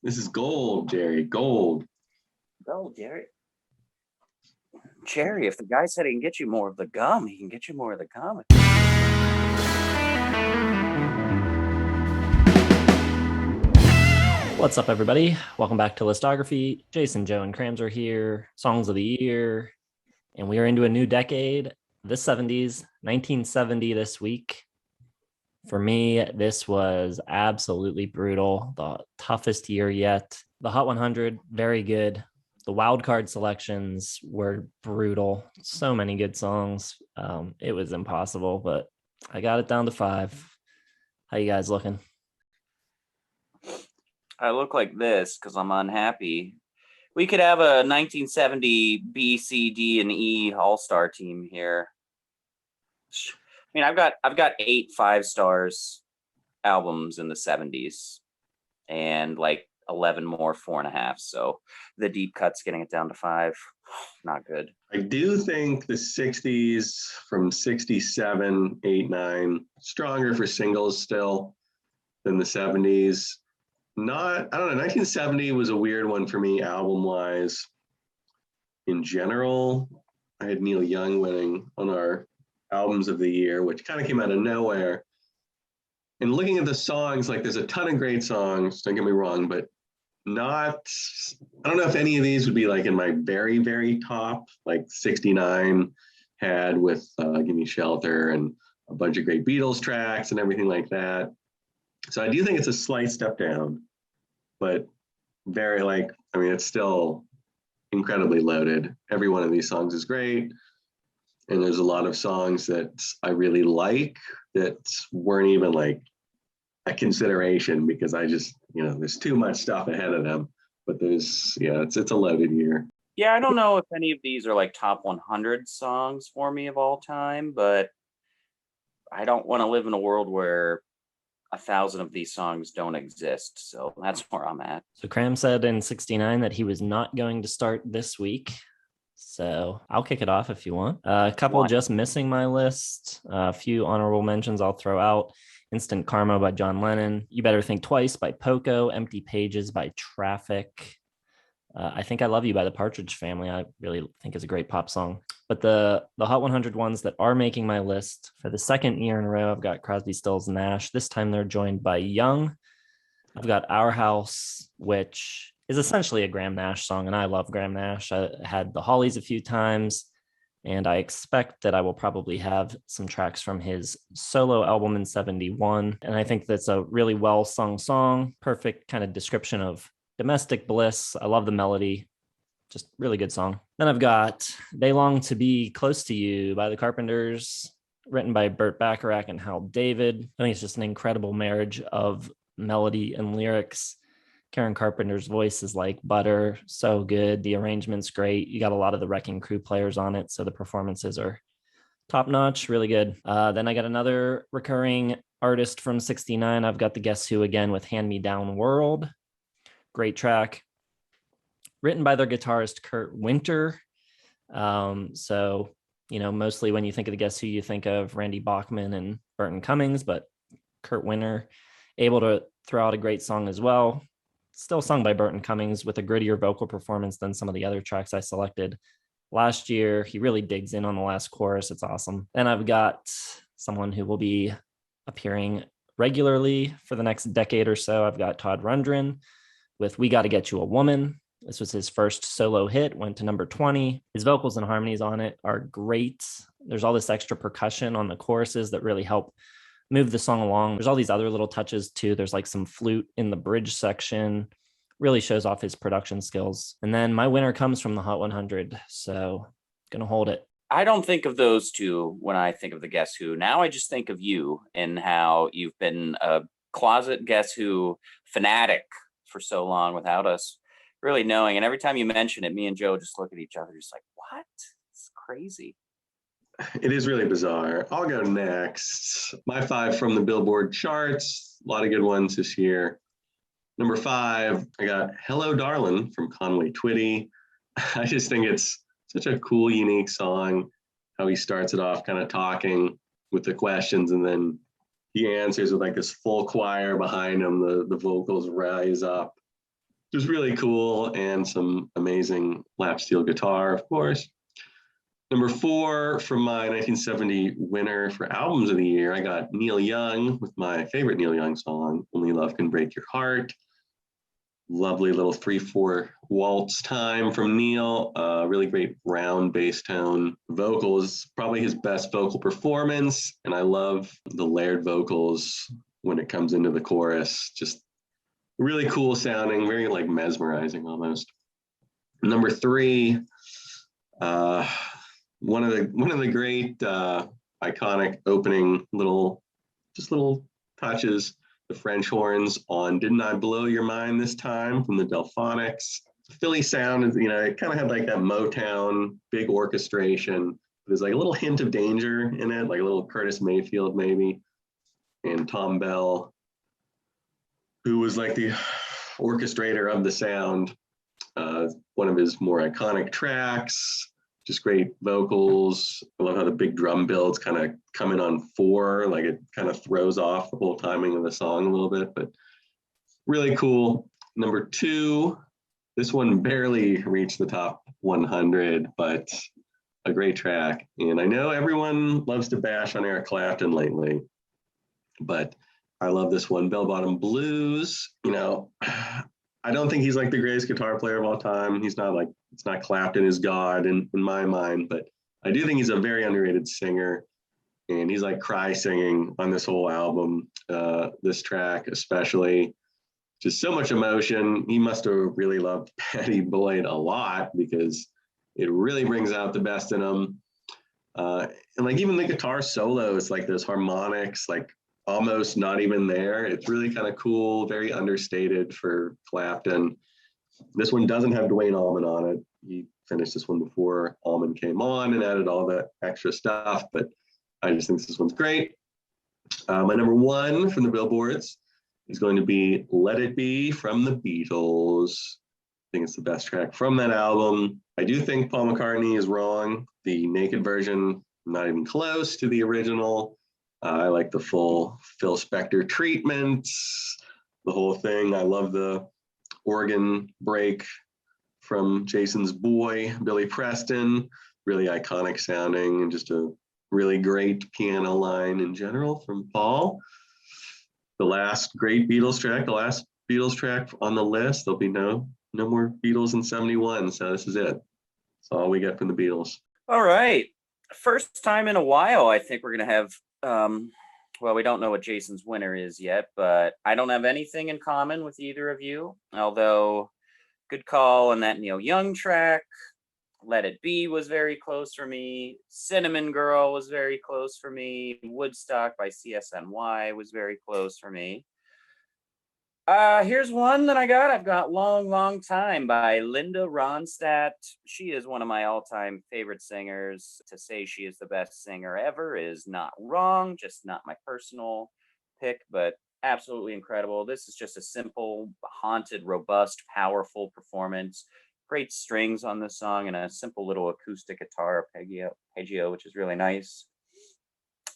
This is gold, Jerry. Gold. Oh, Jerry. Jerry, if the guy said he can get you more of the gum, he can get you more of the gum. What's up, everybody? Welcome back to Listography. Jason, Joe, and Crams are here. Songs of the year. And we are into a new decade, the 70s, 1970 this week. For me, this was absolutely brutal. The toughest year yet. The Hot 100, very good. The wildcard selections were brutal. So many good songs. It was impossible, but I got it down to 5. How you guys looking? I look like this because I'm unhappy. We could have a 1970 B, C, D, and E all-star team here. I mean, I've got 8 5-stars albums in the 70s, and like 11 more 4.5. So the deep cut's getting it down to 5. Not good. I do think the 60s from 67, 8, 9, stronger for singles still than the 70s. I don't know, 1970 was a weird one for me album-wise. In general, I had Neil Young winning on our albums of the year, which kind of came out of nowhere. And looking at the songs, like there's a ton of great songs, don't get me wrong, but I don't know if any of these would be like in my very, very top, like 69 had with Give Me Shelter and a bunch of great Beatles tracks and everything like that. So I do think it's a slight step down, but it's still incredibly loaded. Every one of these songs is great. And there's a lot of songs that I really like that weren't even like a consideration because I just, there's too much stuff ahead of them. But it's a loaded year. Yeah, I don't know if any of these are like top 100 songs for me of all time, but I don't want to live in a world where 1,000 of these songs don't exist. So that's where I'm at. So Cram said in 69 that he was not going to start this week. So I'll kick it off if you want. A couple just missing my list. A few honorable mentions I'll throw out. Instant Karma by John Lennon. You Better Think Twice by Poco. Empty Pages by Traffic. I Think I Love You by the Partridge Family. I really think is a great pop song. But the Hot 100 ones that are making my list for the second year in a row, I've got Crosby, Stills, Nash. This time they're joined by Young. I've got Our House, which is essentially a Graham Nash song, and I love Graham Nash. I had the Hollies a few times, and I expect that I will probably have some tracks from his solo album in 71. And I think that's a really well-sung song, perfect kind of description of domestic bliss. I love the melody. Just really good song. Then I've got They Long to Be Close to You by the Carpenters, written by Burt Bacharach and Hal David. I think it's just an incredible marriage of melody and lyrics. Karen Carpenter's voice is like butter, so good. The arrangement's great. You got a lot of the Wrecking Crew players on it, so the performances are top notch, really good. Then I got another recurring artist from 69. I've got the Guess Who again with Hand Me Down World. Great track. Written by their guitarist, Kurt Winter. So, mostly when you think of the Guess Who, you think of Randy Bachman and Burton Cummings, but Kurt Winter able to throw out a great song as well. Still sung by Burton Cummings with a grittier vocal performance than some of the other tracks I selected last year. He really digs in on the last chorus. It's awesome. Then I've got someone who will be appearing regularly for the next decade or so. I've got Todd Rundgren with We Gotta Get You a Woman. This was his first solo hit, went to number 20. His vocals and harmonies on it are great. There's all this extra percussion on the choruses that really help move the song along. There's all these other little touches too. There's like some flute in the bridge section. Really shows off his production skills. And then my winner comes from the Hot 100. So gonna hold it. I don't think of those two when I think of the Guess Who. Now I just think of you and how you've been a closet Guess Who fanatic for so long without us really knowing. And every time you mention it, me and Joe just look at each other just like, what? It's crazy. It is really bizarre. I'll go next. My 5 from the Billboard charts. A lot of good ones this year. Number 5, I got Hello Darlin' from Conway Twitty. I just think it's such a cool, unique song. How he starts it off kind of talking with the questions, and then he answers with like this full choir behind him. The vocals rise up. just really cool, and some amazing lap steel guitar, of course. Number 4 from my 1970 winner for albums of the year, I got Neil Young with my favorite Neil Young song, Only Love Can Break Your Heart. Lovely little 3/4 waltz time from Neil. Really great round bass tone. Vocals, probably his best vocal performance. And I love the layered vocals when it comes into the chorus. Just really cool sounding, very like mesmerizing almost. Number 3, one of the great iconic opening little touches, the French horns on "Didn't I Blow Your Mind This Time" from the Delphonics. Philly sound is, it kind of had like that Motown big orchestration. There's like a little hint of danger in it, like a little Curtis Mayfield maybe, and Tom Bell, who was like the orchestrator of the sound. One of his more iconic tracks. Just great vocals. I love how the big drum builds kind of come in on 4, like it kind of throws off the whole timing of the song a little bit, but really cool. Number 2, this one barely reached the top 100, but a great track. And I know everyone loves to bash on Eric Clapton lately, but I love this one, Bell Bottom Blues. I don't think he's like the greatest guitar player of all time. He's not like, it's not Clapton is God in my mind, but I do think he's a very underrated singer. And he's like cry singing on this whole album, this track especially. Just so much emotion. He must have really loved Patty Boyd a lot because it really brings out the best in him. And like even the guitar solos, like those harmonics, like almost not even there. It's really kind of cool, very understated for Clapton. This one doesn't have Dwayne Allman on it. He finished this one before Allman came on and added all that extra stuff, but I just think this one's great. My number 1 from the Billboards is going to be Let It Be from the Beatles. I think it's the best track from that album. I do think Paul McCartney is wrong. The naked version, not even close to the original. I like the full Phil Spector treatment, the whole thing. I love the organ break from Jason's boy, Billy Preston, really iconic sounding, and just a really great piano line in general from Paul. The last great Beatles track, the last Beatles track on the list. There'll be no more Beatles in 71, so this is it. That's all we get from the Beatles. All right. First time in a while, I think we're going to have well, we don't know what Jason's winner is yet, but I don't have anything in common with either of you. Although, good call on that Neil Young track. Let It Be was very close for me. Cinnamon Girl was very close for me. Woodstock by CSNY was very close for me. Here's one that I got. I've got Long, Long Time by Linda Ronstadt. She is one of my all-time favorite singers. To say she is the best singer ever is not wrong, just not my personal pick, but absolutely incredible. This is just a simple, haunted, robust, powerful performance. Great strings on this song and a simple little acoustic guitar arpeggio, which is really nice.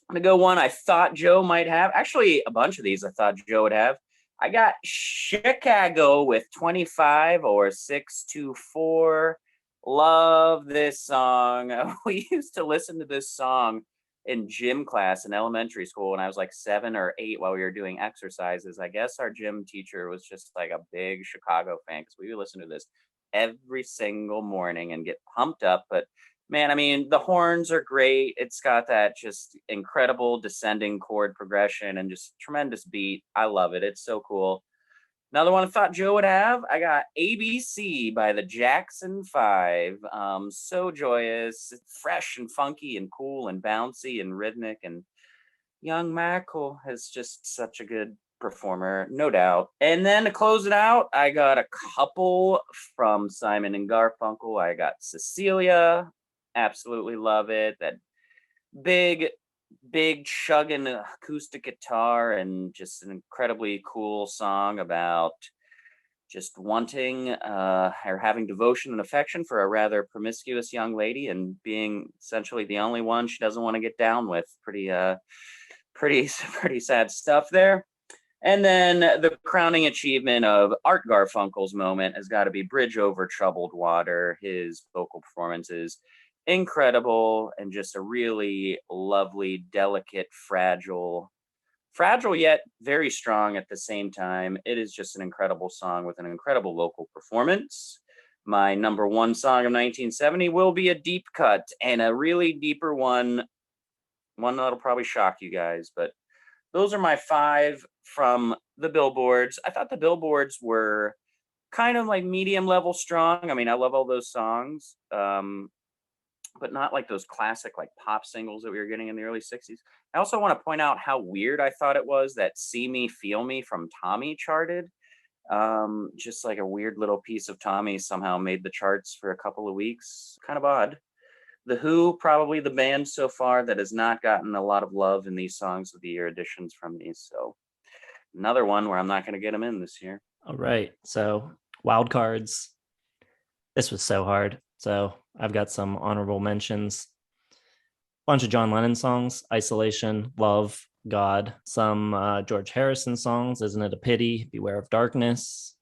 I'm going to go one I thought Joe might have. Actually, a bunch of these I thought Joe would have. I got Chicago with 25 or 624. Love this song. We used to listen to this song in gym class in elementary school when I was like 7 or 8 while we were doing exercises. I guess our gym teacher was just like a big Chicago fan because we would listen to this every single morning and get pumped up. But man, I mean, the horns are great. It's got that just incredible descending chord progression and just tremendous beat. I love it. It's so cool. Another one I thought Joe would have, I got ABC by the Jackson 5. So joyous, fresh and funky and cool and bouncy and rhythmic. And young Michael is just such a good performer, no doubt. And then to close it out, I got a couple from Simon and Garfunkel. I got Cecilia. Absolutely love it. That big chugging acoustic guitar and just an incredibly cool song about just wanting or having devotion and affection for a rather promiscuous young lady and being essentially the only one she doesn't want to get down with. Pretty sad stuff there. And then the crowning achievement of Art Garfunkel's moment has got to be Bridge Over Troubled Water. His vocal performance is incredible and just a really lovely, delicate, fragile yet very strong at the same time. It is just an incredible song with an incredible local performance. My number one song of 1970 will be a deep cut, and a really deeper one that'll probably shock you guys, but those are my 5 from the Billboards. I thought the Billboards were kind of like medium level strong. I mean, I love all those songs, but not like those classic like pop singles that we were getting in the early 60s. I also want to point out how weird I thought it was that See Me, Feel Me from Tommy charted. Just like a weird little piece of Tommy somehow made the charts for a couple of weeks. Kind of odd. The Who, probably the band so far that has not gotten a lot of love in these songs of the year editions from these. So another one where I'm not going to get them in this year. All right. So wild cards. This was so hard. So I've got some honorable mentions. Bunch of John Lennon songs: Isolation, Love, God. Some George Harrison songs: Isn't It a Pity, Beware of Darkness.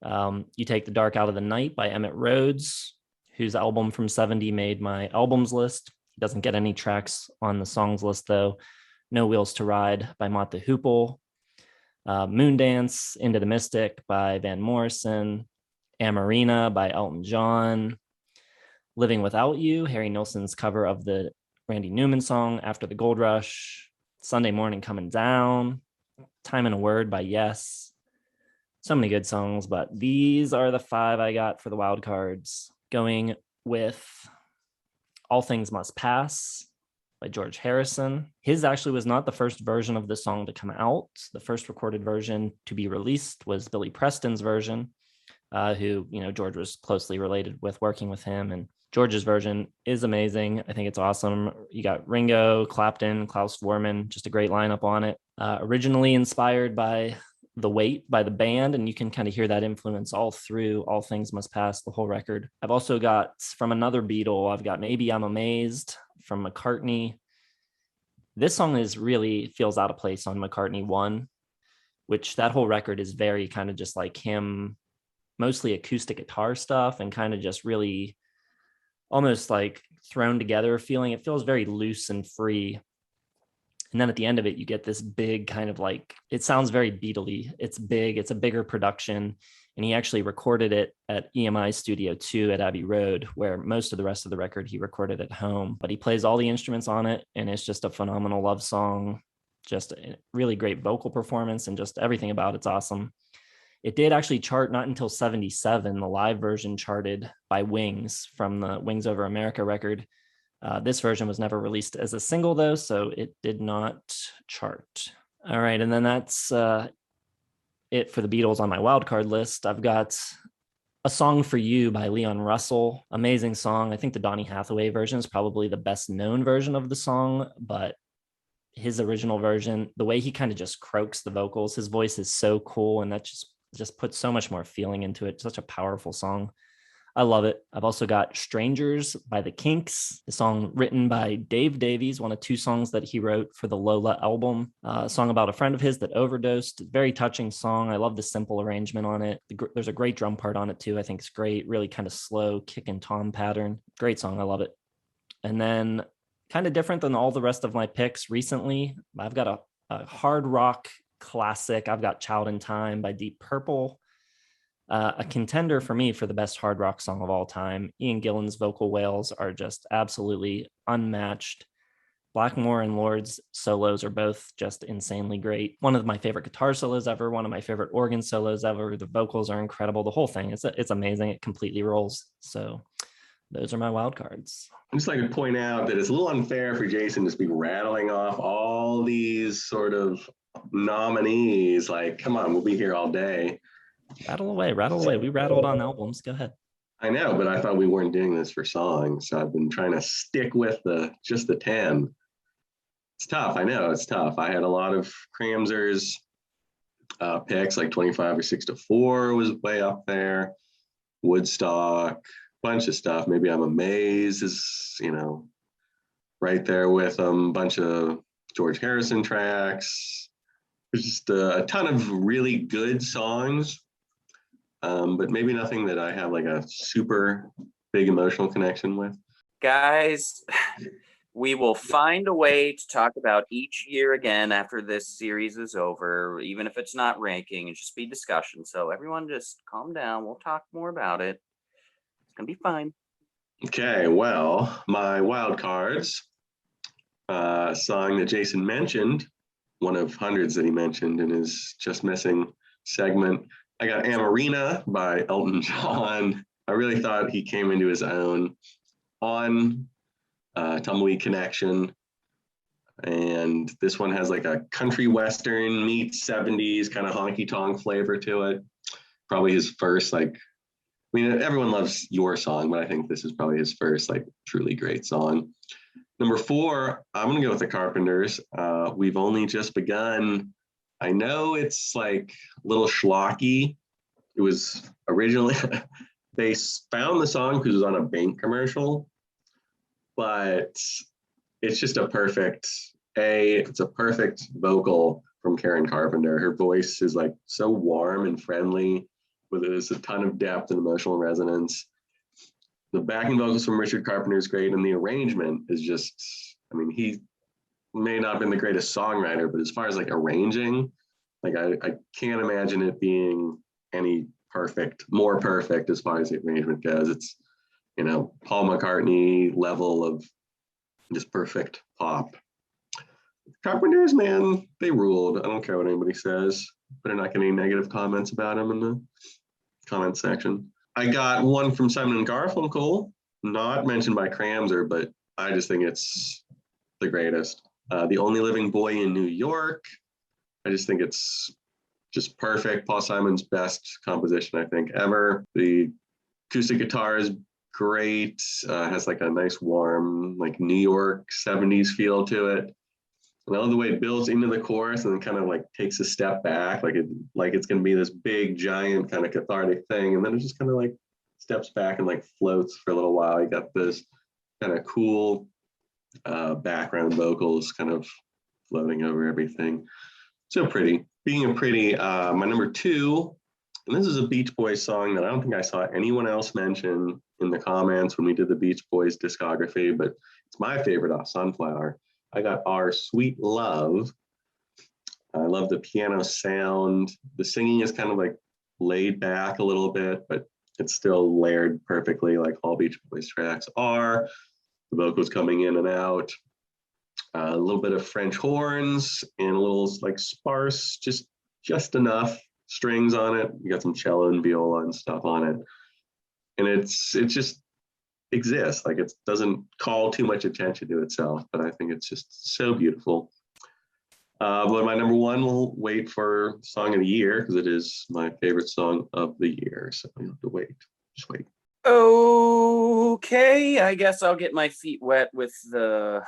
You Take the Dark Out of the Night by Emmett Rhodes, whose album from 70 made my albums list. He doesn't get any tracks on the songs list though. No Wheels to Ride by Mott the Hoople. Moondance, Into the Mystic by Van Morrison. Amarina by Elton John. Living Without You, Harry Nilsson's cover of the Randy Newman song After the Gold Rush. Sunday Morning Coming Down. Time and a Word by Yes. So many good songs, but these are the 5 I got for the wild cards. Going with All Things Must Pass by George Harrison. His actually was not the first version of this song to come out. The first recorded version to be released was Billy Preston's version, who, George was closely related with, working with him. And George's version is amazing. I think it's awesome. You got Ringo, Clapton, Klaus Voormann, just a great lineup on it. Originally inspired by The Weight by the band, and you can kind of hear that influence all through All Things Must Pass, the whole record. I've also got from another Beatle, I've got Maybe I'm Amazed from McCartney. This song really feels out of place on McCartney 1, which that whole record is very kind of just like him, mostly acoustic guitar stuff and kind of just really almost like thrown together feeling. It feels very loose and free. And then at the end of it, you get this big kind of like, it sounds very Beatle-y. It's big, it's a bigger production. And he actually recorded it at EMI Studio 2 at Abbey Road, where most of the rest of the record he recorded at home. But he plays all the instruments on it, and it's just a phenomenal love song. Just a really great vocal performance, and just everything about it's awesome. It did actually chart not until 77. The live version charted by Wings from the Wings Over America record. This version was never released as a single, though, so it did not chart. All right, and then that's it for the Beatles on my wildcard list. I've got A Song for You by Leon Russell. Amazing song. I think the Donny Hathaway version is probably the best known version of the song, but his original version, the way he kind of just croaks the vocals, his voice is so cool, and that just puts so much more feeling into it. Such a powerful song. I love it. I've also got Strangers by the Kinks, the song written by Dave Davies, one of 2 songs that he wrote for the Lola album. A song about a friend of his that overdosed. Very touching song. I love the simple arrangement on it. There's a great drum part on it too. I think it's great. Really kind of slow kick and tom pattern. Great song. I love it. And then kind of different than all the rest of my picks recently, I've got a hard rock classic. I've got Child in Time by Deep Purple. A contender for me for the best hard rock song of all time. Ian Gillan's vocal wails are just absolutely unmatched. Blackmore and Lord's solos are both just insanely great. One of my favorite guitar solos ever, one of my favorite organ solos ever. The vocals are incredible. The whole thing, it's amazing. It completely rolls. So those are my wild cards. I'd just like to point out that it's a little unfair for Jason to just be rattling off all these sort of nominees. Like, come on, we'll be here all day. Rattle away. We rattled on albums. Go ahead. I know, but I thought we weren't doing this for songs, so I've been trying to stick with just the 10. It's tough. I know it's tough. I had a lot of Cramsers picks, like 25 or 6 to 4 was way up there. Woodstock, bunch of stuff. Maybe I'm Amazed is, right there with them. Bunch of George Harrison tracks. There's just a ton of really good songs, but maybe nothing that I have like a super big emotional connection with. Guys, we will find a way to talk about each year again after this series is over, even if it's not ranking, and just be discussion. So everyone just calm down. We'll talk more about it. It's going to be fine. Okay, well, my wild cards, song that Jason mentioned, one of hundreds that he mentioned in his Just Missing segment. I got Amarina by Elton John. I really thought he came into his own on Tumbleweed Connection. And this one has like a country western meets 70s kind of honky tonk flavor to it. Probably his first, like, I mean, everyone loves Your Song, but I think this is probably his first, like, truly great song. Number 4, I'm going to go with the Carpenters. We've Only Just Begun. I know it's like a little schlocky. It was originally, they found the song because it was on a bank commercial, but it's just it's a perfect vocal from Karen Carpenter. Her voice is like so warm and friendly, with there's a ton of depth and emotional resonance. The backing vocals from Richard Carpenter is great, and the arrangement is just, I mean, he may not have been the greatest songwriter, but as far as like arranging, like I can't imagine it being any more perfect as far as the arrangement goes. It's, Paul McCartney level of just perfect pop. Carpenters, man, they ruled. I don't care what anybody says. Better not get any negative comments about them in the comment section. I got one from Simon and Garfunkel, not mentioned by Cramser, but I just think it's the greatest. The Only Living Boy in New York. I just think it's just perfect. Paul Simon's best composition, I think, ever. The acoustic guitar is great. Has like a nice warm, like New York 70s feel to it. And I love the way it builds into the chorus and then kind of like takes a step back, like it's going to be this big, giant kind of cathartic thing. And then it just kind of like steps back and like floats for a little while. You got this kind of cool background vocals kind of floating over everything. So pretty. Being a pretty, my number 2, and this is a Beach Boys song that I don't think I saw anyone else mention in the comments when we did the Beach Boys discography, but it's my favorite off Sunflower. I got Our Sweet Love. I love the piano sound. The singing is kind of like laid back a little bit, but it's still layered perfectly like all Beach Boys tracks are. The vocals coming in and out. A little bit of French horns and a little like sparse, just enough strings on it. You got some cello and viola and stuff on it. And it just exists. Like, it doesn't call too much attention to itself, but I think it's just so beautiful. But my number 1 will wait for Song of the Year because it is my favorite song of the year. So you have to wait. Just wait. Okay, I guess I'll get my feet wet with the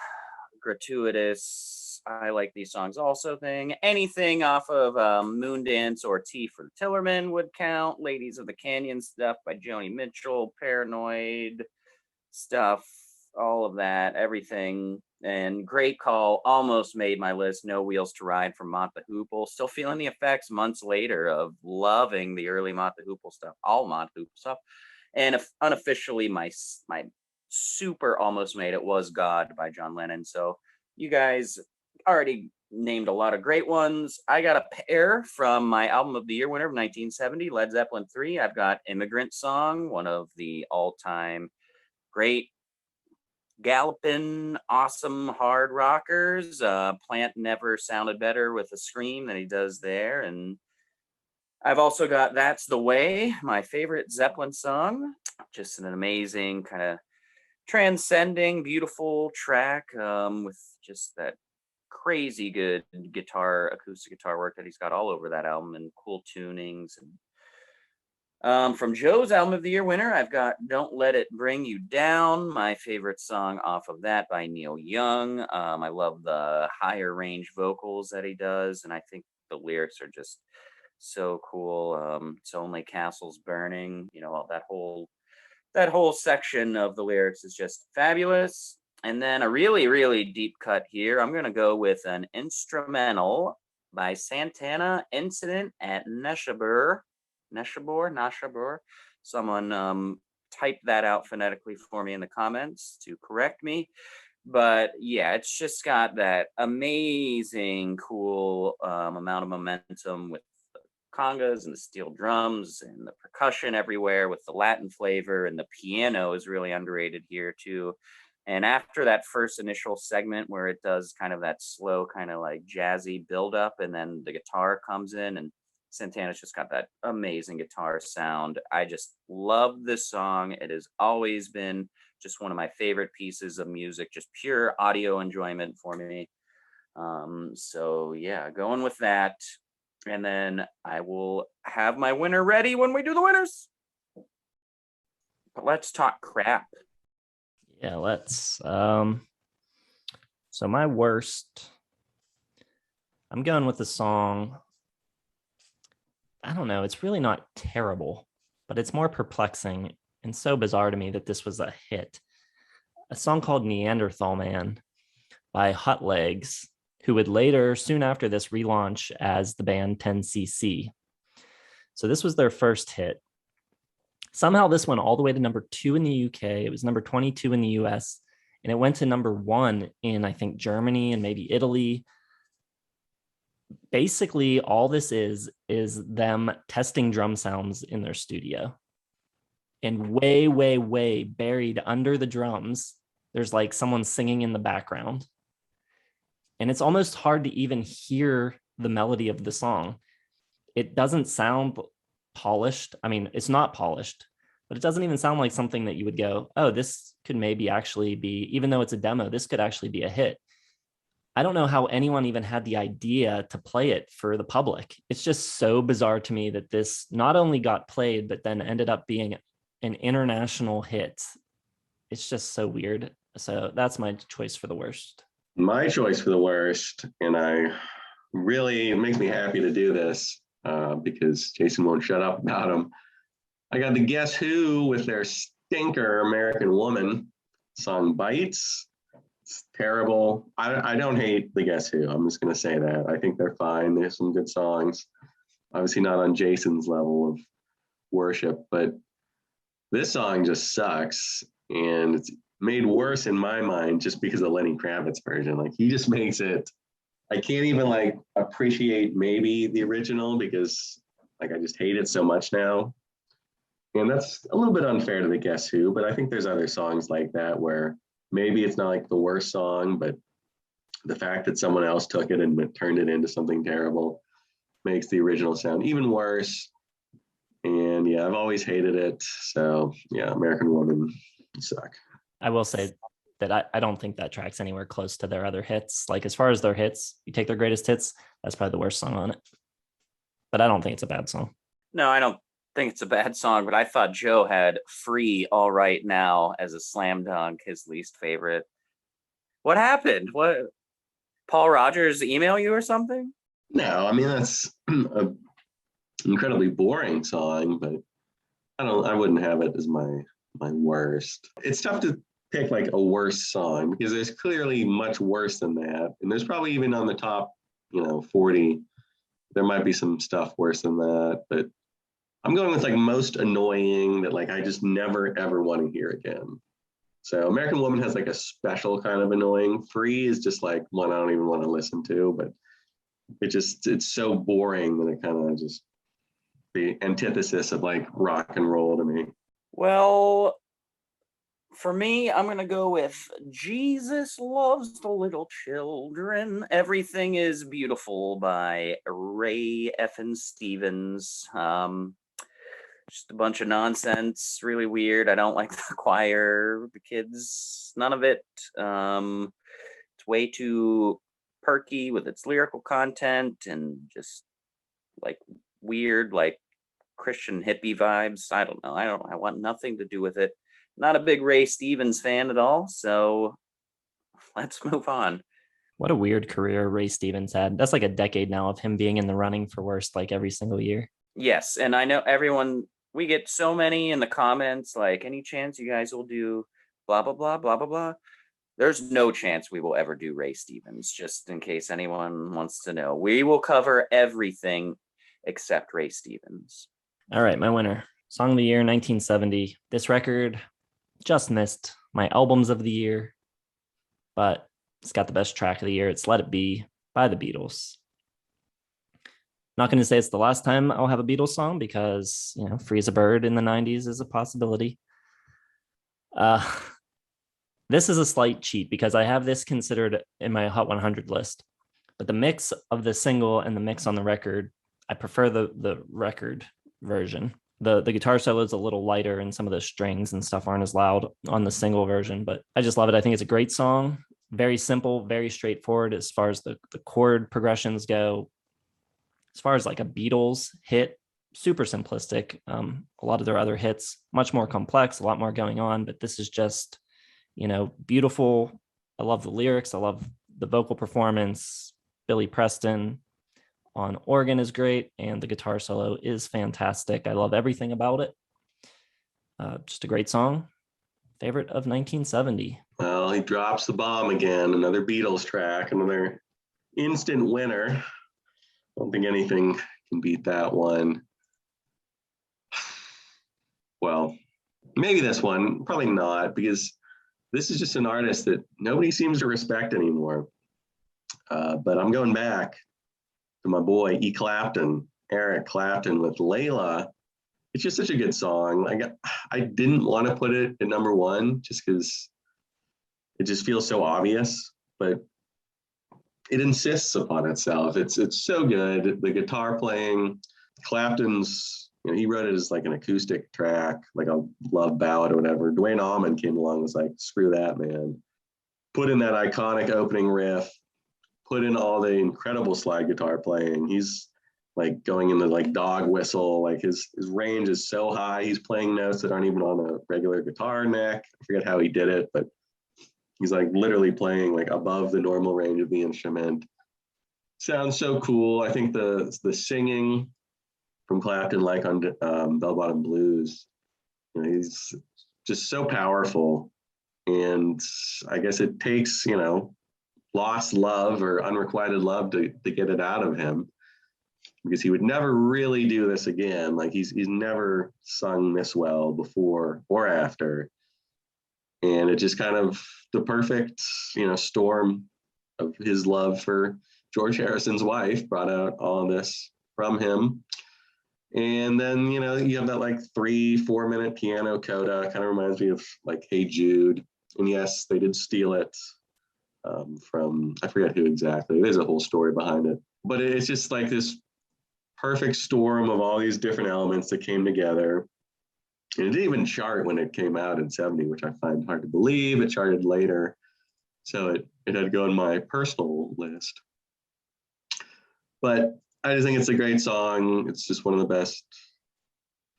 gratuitous I like these songs also thing. Anything off of Moondance or T for Tillerman would count. Ladies of the Canyon stuff by Joni Mitchell, Paranoid stuff, all of that, everything. And Great Call almost made my list. No Wheels to Ride from Mott the Hoople. Still feeling the effects months later of loving the early Mott the Hoople stuff, all Mott the Hoople stuff. And if unofficially, my super almost made it was God by John Lennon. So you guys already named a lot of great ones. I got a pair from my album of the year winner of 1970, Led Zeppelin 3. I've got Immigrant Song, one of the all-time great galloping, awesome hard rockers. Plant never sounded better with a scream than he does there. And I've also got That's the Way, my favorite Zeppelin song. Just an amazing kind of transcending, beautiful track with just that crazy good acoustic guitar work that he's got all over that album and cool tunings. And from Joe's album of the year winner, I've got Don't Let It Bring You Down, my favorite song off of that by Neil Young. I love the higher range vocals that he does, and I think the lyrics are just so cool. It's Only Castles Burning, that whole section of the lyrics is just fabulous. And then a really, really deep cut here. I'm going to go with an instrumental by Santana, Incident at Neshabur. Neshabur. Someone type that out phonetically for me in the comments to correct me. But yeah, it's just got that amazing, cool amount of momentum with the congas and the steel drums and the percussion everywhere with the Latin flavor, and the piano is really underrated here too. And after that first initial segment where it does kind of that slow, kind of like jazzy build up, and then the guitar comes in, and Santana's just got that amazing guitar sound. I just love this song. It has always been just one of my favorite pieces of music, just pure audio enjoyment for me. So yeah, going with that. And then I will have my winner ready when we do the winners. But let's talk crap. Yeah, let's. So my worst, I'm going with the song. I don't know. It's really not terrible, but it's more perplexing and so bizarre to me that this was a hit. A song called Neanderthal Man by Hot Legs, who would later, soon after this, relaunch as the band 10cc. So this was their first hit. Somehow this went all the way to number 2 in the UK. It was number 22 in the US, and it went to number 1 in, I think, Germany and maybe Italy. Basically, all this is them testing drum sounds in their studio. And way, way, way buried under the drums, there's like someone singing in the background. And it's almost hard to even hear the melody of the song. It doesn't sound polished. I mean, it's not polished, but it doesn't even sound like something that you would go, oh, this could maybe actually be, even though it's a demo, this could actually be a hit. I don't know how anyone even had the idea to play it for the public. It's just so bizarre to me that this not only got played, but then ended up being an international hit. It's just so weird. So that's my choice for the worst. My choice for the worst, and it makes me happy to do this because Jason won't shut up about him. I got the Guess Who with their stinker American Woman song Bites. It's terrible. I don't hate the Guess Who. I'm just going to say that. I think they're fine. They have some good songs. Obviously not on Jason's level of worship, but this song just sucks. And it's made worse in my mind just because of Lenny Kravitz's version. Like, he just makes it, I can't even like appreciate maybe the original because like I just hate it so much now. And that's a little bit unfair to the Guess Who, but I think there's other songs like that where maybe it's not like the worst song, but the fact that someone else took it and turned it into something terrible makes the original sound even worse. And yeah, I've always hated it. So yeah, American Woman suck. I will say that I don't think that tracks anywhere close to their other hits. Like, as far as their hits, you take their greatest hits, that's probably the worst song on it. But I don't think it's a bad song. No, I don't think it's a bad song, but I thought Joe had Free All Right Now as a slam dunk, his least favorite. What happened? What? Paul Rogers email you or something? No, I mean, that's an incredibly boring song, but I wouldn't have it as my worst. It's tough to pick like a worse song because there's clearly much worse than that. And there's probably even on the top, 40, there might be some stuff worse than that, but I'm going with like most annoying that like I just never ever want to hear again. So American Woman has like a special kind of annoying. Free is just like one I don't even want to listen to, but it's so boring that it kind of just the antithesis of like rock and roll to me. Well, for me, I'm going to go with Jesus Loves the Little Children. Everything is Beautiful by Ray Effin Stevens. Just a bunch of nonsense, really weird. I don't like the choir, the kids, none of it. It's way too perky with its lyrical content and just like weird, like Christian hippie vibes. I don't know. I want nothing to do with it. Not a big Ray Stevens fan at all. So let's move on. What a weird career Ray Stevens had. That's like a decade now of him being in the running for worst like every single year. Yes. And I know everyone, we get so many in the comments, like, any chance you guys will do blah, blah, blah, blah, blah, blah. There's no chance we will ever do Ray Stevens, just in case anyone wants to know. We will cover everything except Ray Stevens. All right, my winner. Song of the year, 1970. This record just missed my albums of the year, but it's got the best track of the year. It's Let It Be by the Beatles. Not going to say it's the last time I'll have a Beatles song because, Free as a Bird in the 90s is a possibility. This is a slight cheat because I have this considered in my Hot 100 list, but the mix of the single and the mix on the record, I prefer the record version. The guitar solo is a little lighter and some of the strings and stuff aren't as loud on the single version, but I just love it. I think it's a great song. Very simple, very straightforward as far as the chord progressions go. As far as like a Beatles hit, super simplistic. A lot of their other hits, much more complex, a lot more going on, but this is just, beautiful. I love the lyrics. I love the vocal performance. Billy Preston on organ is great, and the guitar solo is fantastic. I love everything about it. Just a great song. Favorite of 1970. Well, he drops the bomb again. Another Beatles track, another instant winner. I don't think anything can beat that one. Well, maybe this one, probably not, because this is just an artist that nobody seems to respect anymore. But I'm going back to my boy Eric Clapton with Layla. It's just such a good song. I didn't want to put it at number one just because it just feels so obvious, but it insists upon itself. It's so good. The guitar playing, Clapton's, he wrote it as like an acoustic track, like a love ballad or whatever. Duane Allman came along and was like, screw that, man. Put in that iconic opening riff, put in all the incredible slide guitar playing. He's like going into like dog whistle, like his range is so high. He's playing notes that aren't even on a regular guitar neck. I forget how he did it, but he's like literally playing like above the normal range of the instrument. Sounds so cool. I think the singing from Clapton, like on Bell Bottom Blues, he's just so powerful. And I guess it takes, lost love or unrequited love to get it out of him, because he would never really do this again. Like he's never sung this well before or after. And it just kind of the perfect, storm of his love for George Harrison's wife brought out all of this from him. And then, you have that like 3-4 minute piano coda, kind of reminds me of like Hey Jude. And yes, they did steal it from, I forget who exactly. There's a whole story behind it. But it's just like this perfect storm of all these different elements that came together. And it didn't even chart when it came out in 70, which I find hard to believe. It charted later. So it had to go in my personal list. But I just think it's a great song. It's just one of the best.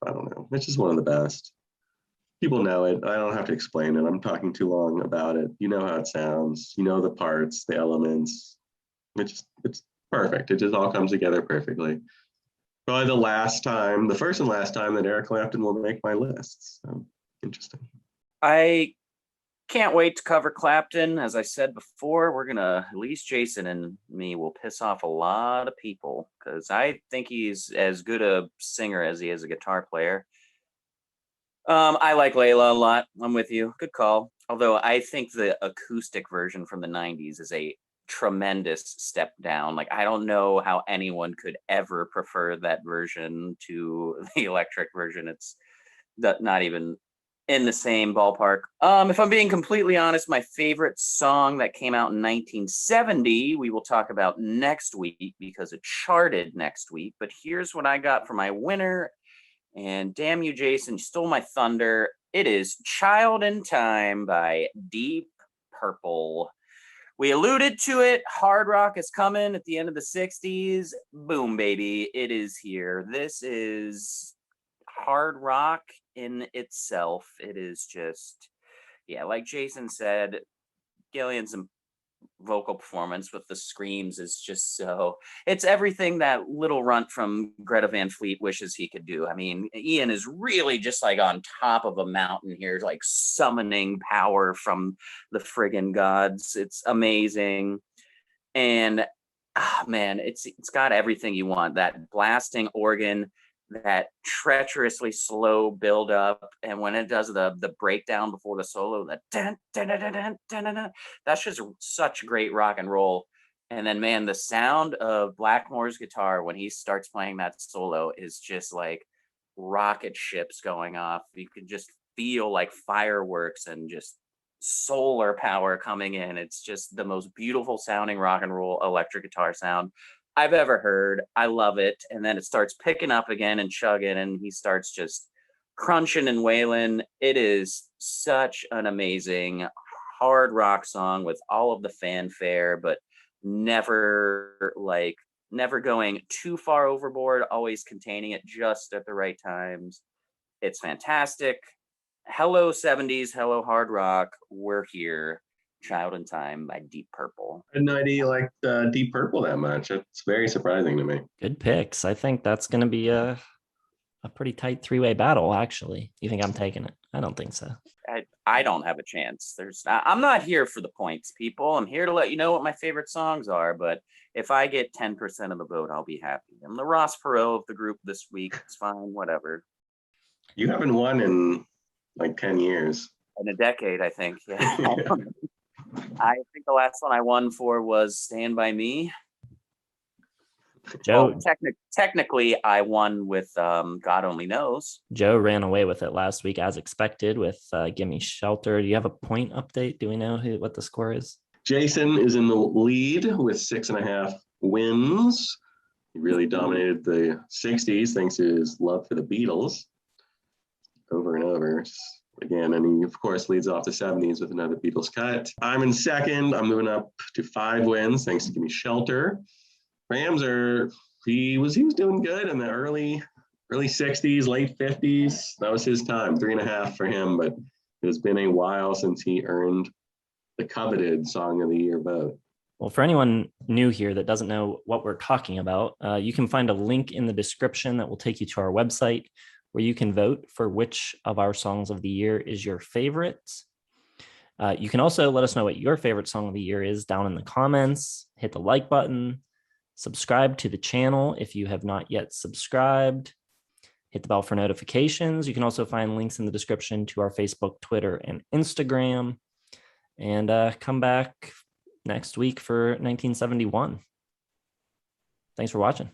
I don't know. It's just one of the best. People know it. I don't have to explain it. I'm talking too long about it. You know how it sounds. You know the parts, the elements. It's perfect. It just all comes together perfectly. Probably the first and last time that Eric Clapton will make my list. So interesting. I can't wait to cover Clapton. As I said before, we're gonna, at least Jason and me, will piss off a lot of people because I think he's as good a singer as he is a guitar player. I like Layla a lot. I'm with you. Good call. Although I think the acoustic version from the 90s is a tremendous step down. Like, I don't know how anyone could ever prefer that version to the electric version. It's not even in the same ballpark. If I'm being completely honest, my favorite song that came out in 1970, we will talk about next week because it charted next week. But here's what I got for my winner. And damn you, Jason, you stole my thunder. It is Child in Time by Deep Purple. We alluded to it. Hard rock is coming at the end of the 60s. Boom, baby. It is here. This is hard rock in itself. It is just, yeah, like Jason said, Gillian's vocal performance with the screams is just so, it's everything that little runt from Greta Van Fleet wishes he could do. I mean, Ian is really just like on top of a mountain here, like summoning power from the friggin' gods. It's amazing. And man, it's got everything you want. That blasting organ, that treacherously slow build up, and when it does the breakdown before the solo, that dun, dun, dun, dun, dun, dun, dun, dun, that's just such great rock and roll. And then man, the sound of Blackmore's guitar when he starts playing that solo is just like rocket ships going off. You can just feel like fireworks and just solar power coming in. It's just the most beautiful sounding rock and roll electric guitar sound I've ever heard. I love it. And then it starts picking up again and chugging, and he starts just crunching and wailing. It is such an amazing hard rock song with all of the fanfare, but never going too far overboard, always containing it just at the right times. It's fantastic. Hello 70s, hello hard rock. We're here. Child in Time by Deep Purple. I had no idea you liked Deep Purple that much. It's very surprising to me. Good picks. I think that's going to be a pretty tight three-way battle, actually. You think I'm taking it? I don't think so. I don't have a chance. I'm not here for the points, people. I'm here to let you know what my favorite songs are, but if I get 10% of the vote, I'll be happy. I'm the Ross Perot of the group this week. It's fine, whatever. You haven't won in like 10 years. In a decade, I think. Yeah. Yeah. I think the last one I won for was Stand By Me. Joe, Well, technically, I won with God Only Knows. Joe ran away with it last week as expected with Gimme Shelter. Do you have a point update? Do we know what the score is? Jason is in the lead with 6.5 wins. He really dominated the 60s thanks to his love for the Beatles over and over. Again, and he, of course, leads off the 70s with another Beatles cut. I'm in second. I'm moving up to 5 wins, thanks to Gimme Shelter. Crams he was doing good in the early 60s, late 50s. That was his time, 3.5 for him, but it has been a while since he earned the coveted Song of the Year vote. Well, for anyone new here that doesn't know what we're talking about, you can find a link in the description that will take you to our website, where you can vote for which of our songs of the year is your favorite. You can also let us know what your favorite song of the year is down in the comments. Hit the like button, subscribe to the channel if you have not yet subscribed, hit the bell for notifications. You can also find links in the description to our Facebook, Twitter, and Instagram. And come back next week for 1971. Thanks for watching.